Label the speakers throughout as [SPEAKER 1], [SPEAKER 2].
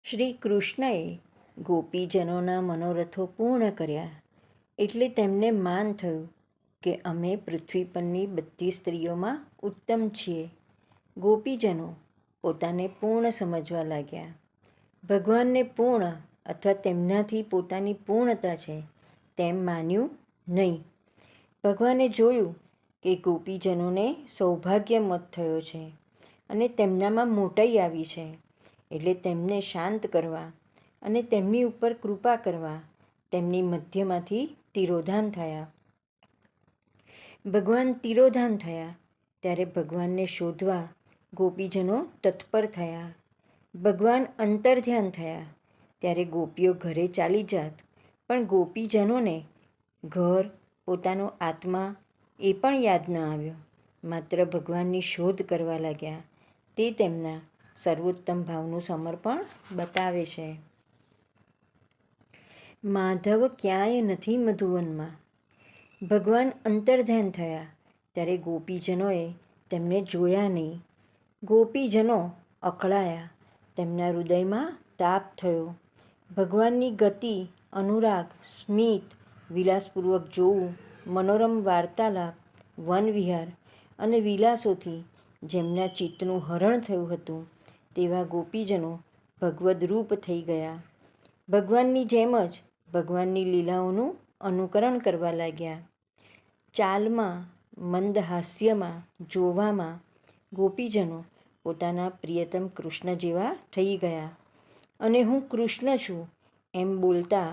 [SPEAKER 1] શ્રી કૃષ્ણએ ગોપીજનોના મનોરથો પૂર્ણ કર્યા એટલે તેમને માન થયું કે અમે પૃથ્વી પરની બધી સ્ત્રીઓમાં ઉત્તમ છીએ. ગોપીજનો પોતાને પૂર્ણ સમજવા લાગ્યા. ભગવાનને પૂર્ણ અથવા તેમનાથી પોતાની પૂર્ણતા છે તેમ માન્યું નહીં. ભગવાને જોયું કે ગોપીજનોને સૌભાગ્ય મત થયો છે અને તેમનામાં મોટાઈ આવી છે, એટલે તેમને શાંત કરવા અને તેમની ઉપર કૃપા કરવા તેમની મધ્યમાંથી તિરોધાન થયા. ભગવાન તિરોધાન થયા ત્યારે ભગવાનને શોધવા ગોપીજનો તત્પર થયા. ભગવાન અંતર્ધ્યાન થયા ત્યારે ગોપીઓ ઘરે ચાલી જાત, પણ ગોપીજનોને ઘર, પોતાનો આત્મા એ પણ યાદ ન આવ્યો. માત્ર ભગવાનની શોધ કરવા લાગ્યા. તે તેમના સર્વોત્તમ ભાવનું સમર્પણ બતાવે છે. માધવ ક્યાંય નથી મધુવનમાં. ભગવાન અંતર્ધ્યાન થયા ત્યારે ગોપીજનોએ તેમને જોયા નહીં. ગોપીજનો અકળાયા, તેમના હૃદયમાં તાપ થયો. ભગવાનની ગતિ, અનુરાગ, સ્મિત, વિલાસપૂર્વક જોવું, મનોરમ વાર્તાલાપ, વનવિહાર અને વિલાસોથી જેમના ચિત્તનું હરણ થયું હતું તેવા ગોપીજનો ભગવદ રૂપ થઈ ગયા. ભગવાનની જેમ જ ભગવાનની લીલાઓનું અનુકરણ કરવા લાગ્યા. ચાલમાં, મંદ હાસ્યમાં, જોવામાં ગોપીજનો પોતાના પ્રિયતમ કૃષ્ણ જેવા થઈ ગયા અને હું કૃષ્ણ છું એમ બોલતા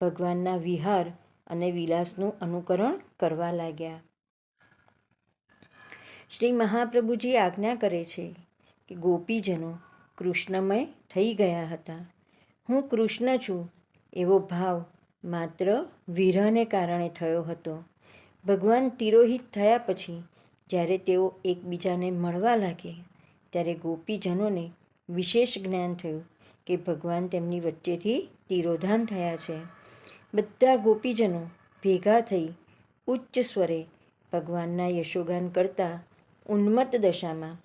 [SPEAKER 1] ભગવાનના વિહાર અને વિલાસનું અનુકરણ કરવા લાગ્યા. શ્રી મહાપ્રભુજી આજ્ઞા કરે છે કે ગોપીજનો કૃષ્ણમય થઈ ગયા હતા. હું કૃષ્ણ છું એવો ભાવ માત્ર વિરહને કારણે થયો હતો. ભગવાન તિરોહિત થયા પછી જ્યારે તેઓ એકબીજાને મળવા લાગે ત્યારે ગોપીજનોને વિશેષ જ્ઞાન થયું કે ભગવાન તેમની વચ્ચેથી તિરોધાન થયા છે. બધા ગોપીજનો ભેગા થઈ ઉચ્ચ સ્વરે ભગવાનના યશોગાન કરતા ઉન્મત્ત દશામાં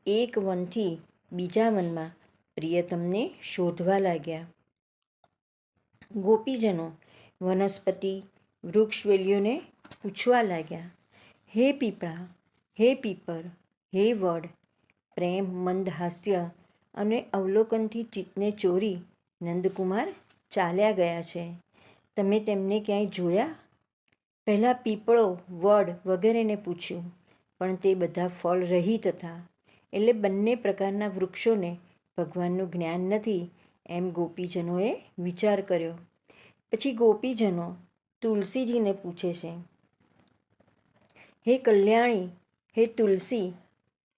[SPEAKER 1] એક વનથી બીજા વનમાં પ્રિયતમને શોધવા લાગ્યા. ગોપીજનો વનસ્પતિ, વૃક્ષવેલીઓને પૂછવા લાગ્યા, હે પીપળા, હે પીપર, હે વડ. પ્રેમ, મંદ હાસ્ય અને અવલોકનથી ચિત્તને ચોરી નંદકુમાર ચાલ્યા ગયા છે. તમે તેમને ક્યાંય જોયા? પહેલાં પીપળો, વડ વગેરેને પૂછ્યું, પણ તે બધા ફળ રહિત હતા. એટલે બંને પ્રકારના વૃક્ષોને ભગવાનનું જ્ઞાન નથી એમ ગોપીજનોએ વિચાર કર્યો. પછી ગોપીજનો તુલસીજીને પૂછે છે, હે કલ્યાણી, હે તુલસી,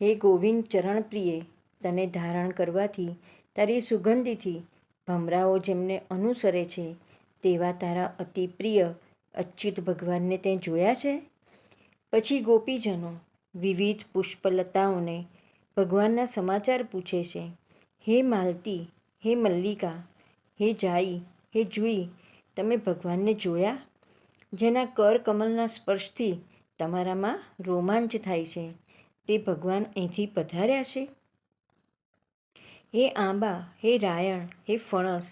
[SPEAKER 1] હે ગોવિંદ ચરણપ્રિયે, તને ધારણ કરવાથી તારી સુગંધીથી ભમરાઓ જેમને અનુસરે છે તેવા તારા અતિ પ્રિય અચ્યુત ભગવાનને તે જોયા છે? પછી ગોપીજનો વિવિધ પુષ્પલતાઓને ભગવાનના સમાચાર પૂછે છે, હે માલતી, હે મલ્લિકા, હે જાઈ, હે જુઈ, તમે ભગવાનને જોયા? જેના કર કમલના સ્પર્શથી તમારામાં રોમાંચ થાય છે તે ભગવાન અહીંથી પધાર્યા છે? હે આંબા, હે રાયણ, હે ફણસ,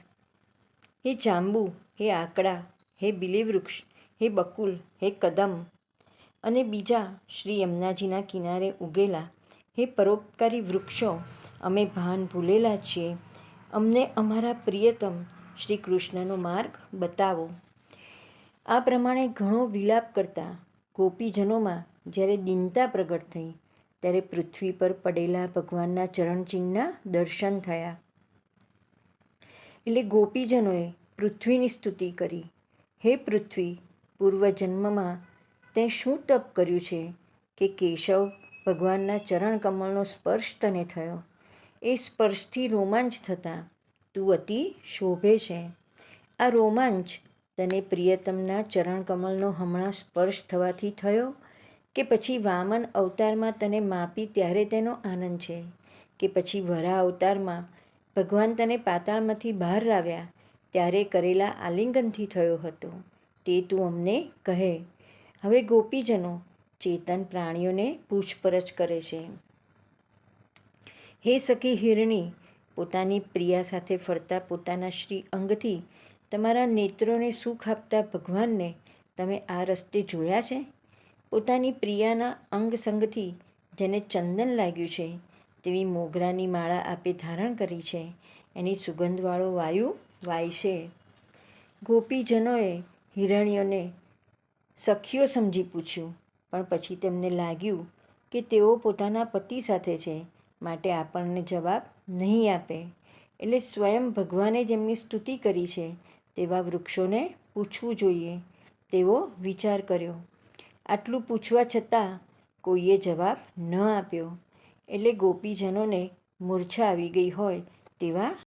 [SPEAKER 1] હે જાંબુ, હે આકડા, હે બિલીવૃક્ષ, હે બકુલ, હે કદમ અને બીજા શ્રી યમુનાજીના કિનારે ઉગેલા હે પરોપકારી વૃક્ષો, અમે ભાન ભૂલેલા છીએ. અમને અમારા પ્રિયતમ શ્રી કૃષ્ણનો માર્ગ બતાવો. આ પ્રમાણે ઘણો વિલાપ કરતા ગોપીજનોમાં જ્યારે દીનતા પ્રગટ થઈ ત્યારે પૃથ્વી પર પડેલા ભગવાનના ચરણચિહ્નના દર્શન થયા. એટલે ગોપીજનોએ પૃથ્વીની સ્તુતિ કરી, હે પૃથ્વી, પૂર્વજન્મમાં તે શું તપ કર્યું છે કે કેશવ ભગવાનના ચરણ કમળનો સ્પર્શ તને થયો? એ સ્પર્શથી રોમાંચ થતાં તું અતિ શોભે છે. આ રોમાંચ તને પ્રિયતમના ચરણ કમળનો હમણાં સ્પર્શ થવાથી થયો કે પછી વામન અવતારમાં તને માપી ત્યારે તેનો આનંદ છે કે પછી વરા અવતારમાં ભગવાન તને પાતાળમાંથી બહાર લાવ્યા ત્યારે કરેલા આલિંગનથી થયો હતો? તે તું અમને કહે. હવે ગોપીજનો ચેતન પ્રાણીઓને પૂછપરછ કરે છે. હે સખી હિરણી, પોતાની પ્રિયા સાથે ફરતા પોતાના શ્રી અંગથી તમારા નેત્રોને સુખ આપતા ભગવાનને તમે આ રસ્તે જોયા છે? પોતાની પ્રિયાના અંગ સંગથી જેને ચંદન લાગ્યું છે તેવી મોગરાની માળા આપે ધારણ કરી છે, એની સુગંધવાળો વાયુ વાય છે. ગોપીજનોએ હિરણ્યને સખીઓ સમજી પૂછ્યું, પણ પછી તેમને લાગ્યું કે તેઓ પોતાના પતિ સાથે છે, માટે આપણને જવાબ નહીં આપે. એટલે સ્વયં ભગવાને જેમની સ્તુતિ કરી છે તેવા વૃક્ષોને પૂછવું જોઈએ તેવો વિચાર કર્યો. આટલું પૂછવા છતાં કોઈએ જવાબ ન આપ્યો. એટલે ગોપીજનોને મૂર્છા આવી ગઈ હોય તેવા